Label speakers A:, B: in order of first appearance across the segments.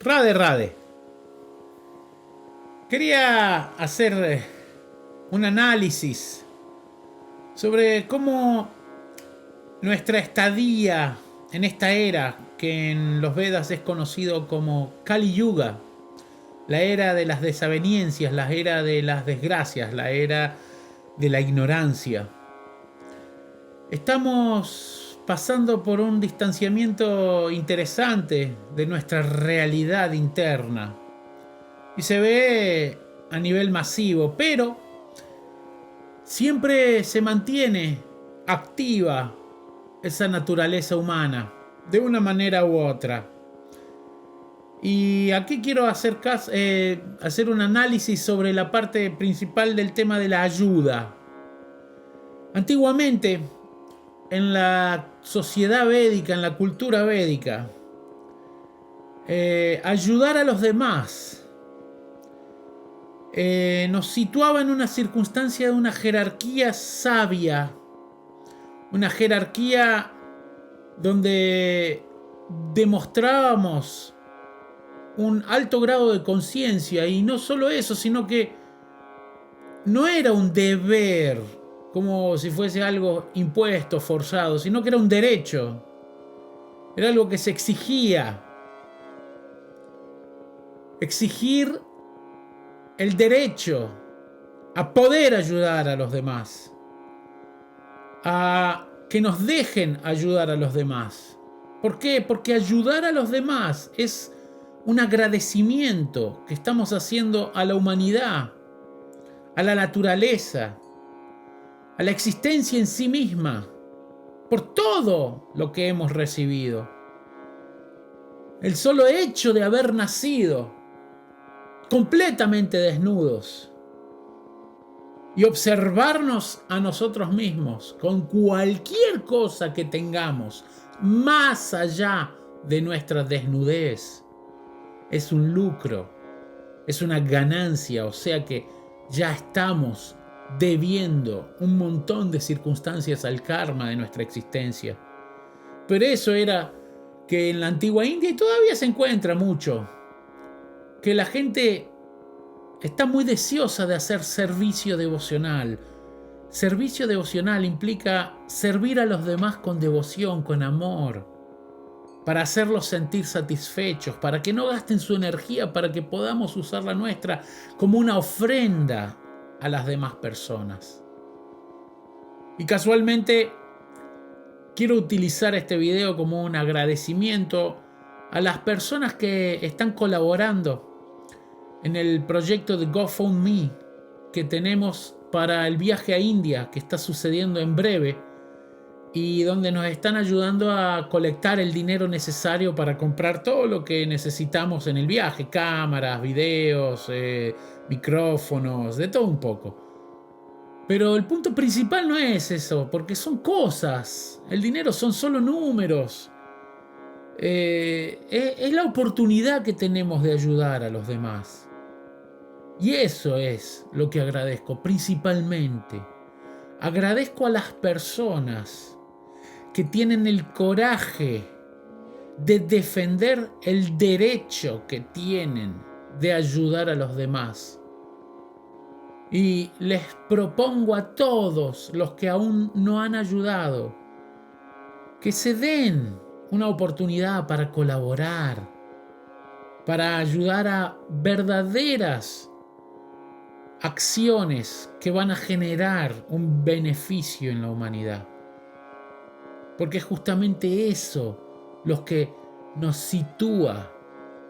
A: Rade, Rade. Quería hacer un análisis sobre cómo nuestra estadía en esta era, que en los Vedas es conocido como Kali Yuga, la era de las desavenencias, la era de las desgracias, la era de la ignorancia. Estamos pasando por un distanciamiento interesante de nuestra realidad interna y se ve a nivel masivo, pero siempre se mantiene activa esa naturaleza humana de una manera u otra. Y aquí quiero hacer un análisis sobre la parte principal del tema de la ayuda. Antiguamente, en la sociedad védica, en la cultura védica, ayudar a los demás nos situaba en una circunstancia de una jerarquía sabia, una jerarquía donde demostrábamos un alto grado de conciencia, y no solo eso, sino que no era un deber como si fuese algo impuesto, forzado, sino que era un derecho, era algo que se exigía. Exigir el derecho a poder ayudar a los demás, a que nos dejen ayudar a los demás. ¿Por qué? Porque ayudar a los demás es un agradecimiento que estamos haciendo a la humanidad, a la naturaleza, a la existencia en sí misma, por todo lo que hemos recibido. El solo hecho de haber nacido completamente desnudos y observarnos a nosotros mismos con cualquier cosa que tengamos más allá de nuestra desnudez es un lucro, es una ganancia. O sea que ya estamos debiendo un montón de circunstancias al karma de nuestra existencia. Pero eso era que en la antigua India, y todavía se encuentra mucho, que la gente está muy deseosa de hacer servicio devocional. Servicio devocional implica servir a los demás con devoción, con amor, para hacerlos sentir satisfechos, para que no gasten su energía, para que podamos usar la nuestra como una ofrenda a las demás personas. Y casualmente quiero utilizar este video como un agradecimiento a las personas que están colaborando en el proyecto de GoFundMe que tenemos para el viaje a India, que está sucediendo en breve, y donde nos están ayudando a colectar el dinero necesario para comprar todo lo que necesitamos en el viaje: cámaras, videos, micrófonos, de todo un poco. Pero el punto principal no es eso, porque son cosas. El dinero son solo números. Es la oportunidad que tenemos de ayudar a los demás. Y eso es lo que agradezco principalmente. Agradezco a las personas que tienen el coraje de defender el derecho que tienen de ayudar a los demás. Y les propongo a todos los que aún no han ayudado que se den una oportunidad para colaborar, para ayudar a verdaderas acciones que van a generar un beneficio en la humanidad. Porque es justamente eso lo que nos sitúa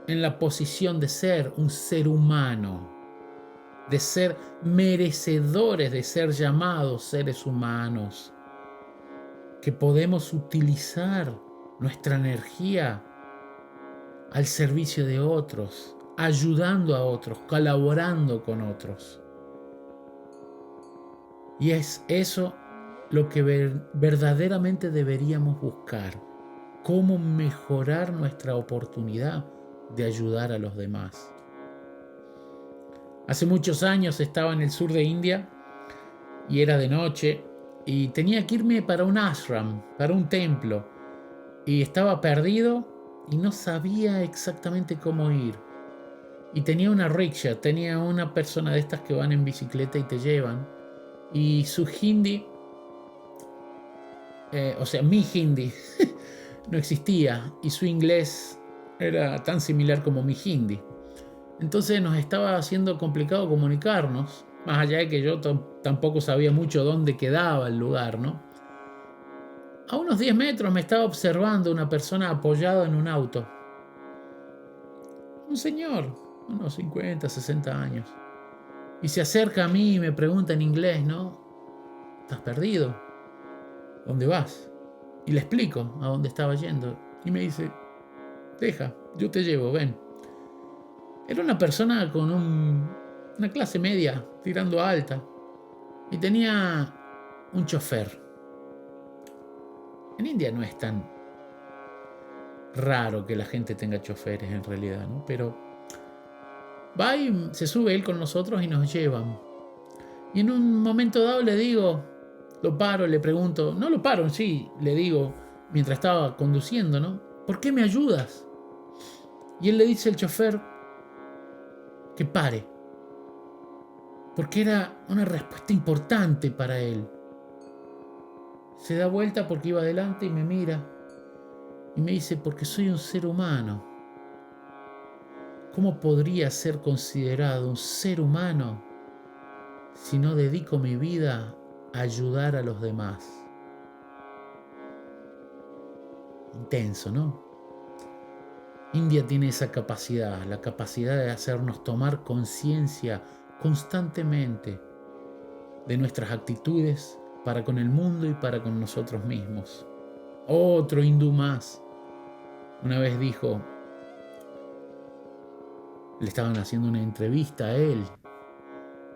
A: en la posición de ser un ser humano, de ser merecedores de ser llamados seres humanos, que podemos utilizar nuestra energía al servicio de otros, ayudando a otros, colaborando con otros. Y es eso lo que verdaderamente deberíamos buscar: cómo mejorar nuestra oportunidad de ayudar a los demás. Hace muchos años estaba en el sur de India y era de noche y tenía que irme para un ashram, para un templo, y estaba perdido y no sabía exactamente cómo ir. Y tenía una rickshaw, tenía una persona de estas que van en bicicleta y te llevan. Y su hindi, o sea, mi hindi, no existía. Y su inglés era tan similar como mi hindi. Entonces nos estaba haciendo complicado comunicarnos. Más allá de que yo tampoco sabía mucho dónde quedaba el lugar, ¿no? A unos 10 metros me estaba observando una persona apoyada en un auto. Un señor, unos 50, 60 años. Y se acerca a mí y me pregunta en inglés, ¿no? ¿Estás perdido? ¿Dónde vas? Y le explico a dónde estaba yendo. Y me dice, deja, yo te llevo, ven. Era una persona con una clase media, tirando a alta. Y tenía un chofer. En India no es tan raro que la gente tenga choferes en realidad, ¿no? Pero va y se sube él con nosotros y nos llevan. Y en un momento dado le digo, lo paro, le pregunto, no lo paro, sí, le digo, mientras estaba conduciendo, ¿no? ¿Por qué me ayudas? Y él le dice al chofer que pare, porque era una respuesta importante para él. Se da vuelta porque iba adelante y me mira y me dice, porque soy un ser humano. ¿Cómo podría ser considerado un ser humano si no dedico mi vida a ayudar a los demás? Intenso, ¿no? India tiene esa capacidad, la capacidad de hacernos tomar conciencia constantemente de nuestras actitudes para con el mundo y para con nosotros mismos. Otro hindú más una vez dijo, le estaban haciendo una entrevista a él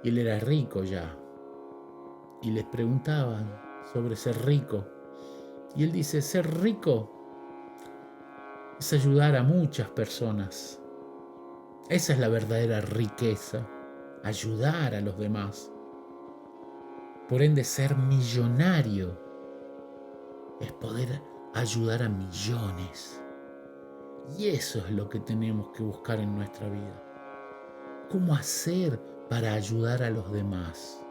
A: y él era rico ya, y les preguntaban sobre ser rico y él dice, ser rico es ayudar a muchas personas. Esa es la verdadera riqueza, ayudar a los demás. Por ende, ser millonario es poder ayudar a millones. Y eso es lo que tenemos que buscar en nuestra vida. ¿Cómo hacer para ayudar a los demás?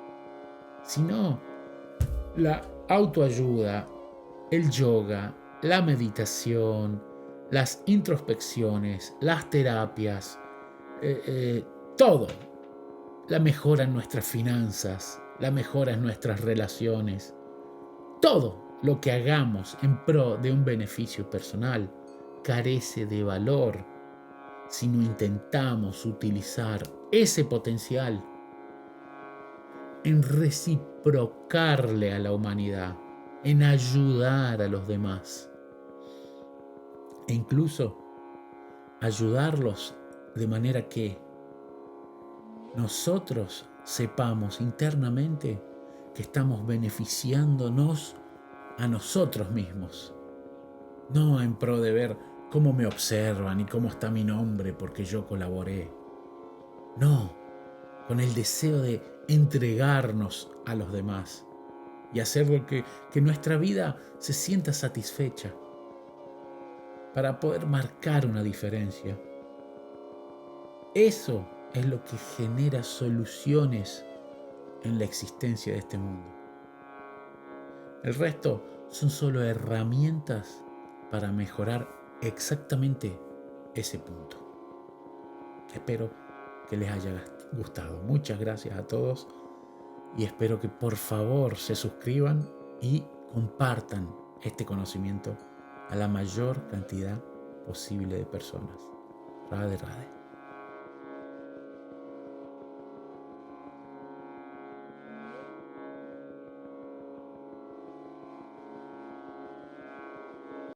A: Si no, la autoayuda, el yoga, la meditación, las introspecciones, las terapias, todo, la mejora en nuestras finanzas, la mejora en nuestras relaciones, todo lo que hagamos en pro de un beneficio personal carece de valor si no intentamos utilizar ese potencial en reciprocarle a la humanidad, en ayudar a los demás e incluso ayudarlos de manera que nosotros sepamos internamente que estamos beneficiándonos a nosotros mismos, no en pro de ver cómo me observan y cómo está mi nombre porque yo colaboré. No, con el deseo de entregarnos a los demás y hacer que nuestra vida se sienta satisfecha para poder marcar una diferencia. Eso es lo que genera soluciones en la existencia de este mundo. El resto son solo herramientas para mejorar exactamente ese punto. Espero que les haya gustado. Muchas gracias a todos y espero que por favor se suscriban y compartan este conocimiento a la mayor cantidad posible de personas. Radhe Radhe.